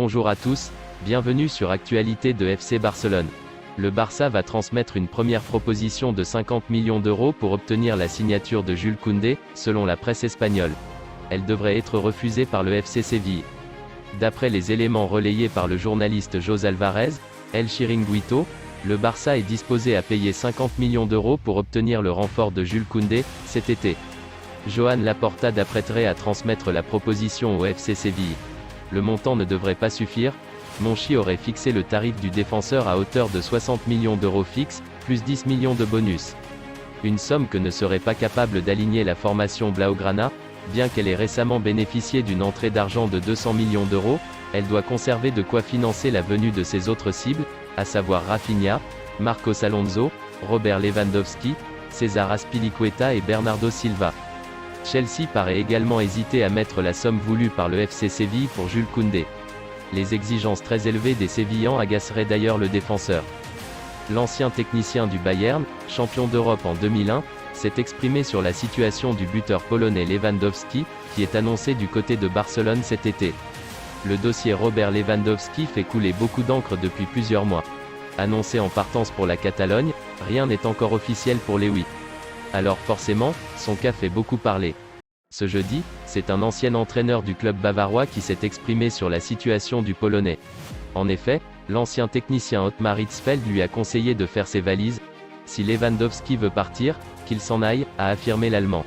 Bonjour à tous, bienvenue sur Actualité de FC Barcelone. Le Barça va transmettre une première proposition de 50 millions d'euros pour obtenir la signature de Jules Koundé, selon la presse espagnole. Elle devrait être refusée par le FC Séville. D'après les éléments relayés par le journaliste Jos Alvarez, El Chiringuito, le Barça est disposé à payer 50 millions d'euros pour obtenir le renfort de Jules Koundé, cet été. Joan Laporta apprêterait à transmettre la proposition au FC Séville. Le montant ne devrait pas suffire. Monchi aurait fixé le tarif du défenseur à hauteur de 60 millions d'euros fixes, plus 10 millions de bonus. Une somme que ne serait pas capable d'aligner la formation Blaugrana, bien qu'elle ait récemment bénéficié d'une entrée d'argent de 200 millions d'euros, elle doit conserver de quoi financer la venue de ses autres cibles, à savoir Rafinha, Marcos Alonso, Robert Lewandowski, César Azpilicueta et Bernardo Silva. Chelsea paraît également hésiter à mettre la somme voulue par le FC Séville pour Jules Koundé. Les exigences très élevées des Sévillans agaceraient d'ailleurs le défenseur. L'ancien technicien du Bayern, champion d'Europe en 2001, s'est exprimé sur la situation du buteur polonais Lewandowski, qui est annoncé du côté de Barcelone cet été. Le dossier Robert Lewandowski fait couler beaucoup d'encre depuis plusieurs mois. Annoncé en partance pour la Catalogne, rien n'est encore officiel pour Lewy. Alors forcément, son cas fait beaucoup parler. Ce jeudi, c'est un ancien entraîneur du club bavarois qui s'est exprimé sur la situation du Polonais. En effet, l'ancien technicien Ottmar Hitzfeld lui a conseillé de faire ses valises. Si Lewandowski veut partir, qu'il s'en aille, a affirmé l'Allemand.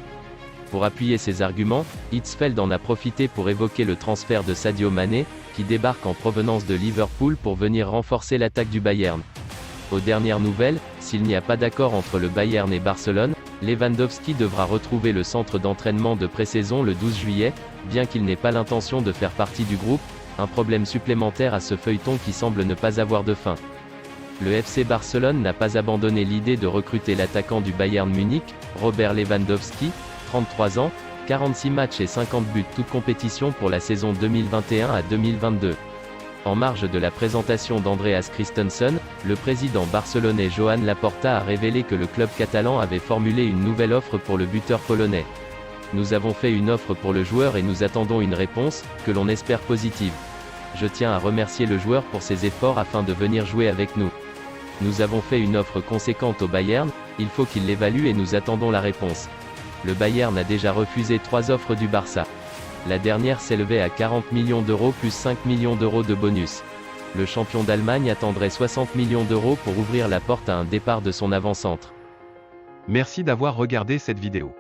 Pour appuyer ses arguments, Hitzfeld en a profité pour évoquer le transfert de Sadio Mané, qui débarque en provenance de Liverpool pour venir renforcer l'attaque du Bayern. Aux dernières nouvelles, s'il n'y a pas d'accord entre le Bayern et Barcelone, Lewandowski devra retrouver le centre d'entraînement de pré-saison le 12 juillet, bien qu'il n'ait pas l'intention de faire partie du groupe, un problème supplémentaire à ce feuilleton qui semble ne pas avoir de fin. Le FC Barcelone n'a pas abandonné l'idée de recruter l'attaquant du Bayern Munich, Robert Lewandowski, 33 ans, 46 matchs et 50 buts toutes compétitions pour la saison 2021 à 2022. En marge de la présentation d'Andreas Christensen, le président barcelonais Joan Laporta a révélé que le club catalan avait formulé une nouvelle offre pour le buteur polonais. Nous avons fait une offre pour le joueur et nous attendons une réponse, que l'on espère positive. Je tiens à remercier le joueur pour ses efforts afin de venir jouer avec nous. Nous avons fait une offre conséquente au Bayern, il faut qu'il l'évalue et nous attendons la réponse. Le Bayern a déjà refusé 3 offres du Barça. La dernière s'élevait à 40 millions d'euros plus 5 millions d'euros de bonus. Le champion d'Allemagne attendrait 60 millions d'euros pour ouvrir la porte à un départ de son avant-centre. Merci d'avoir regardé cette vidéo.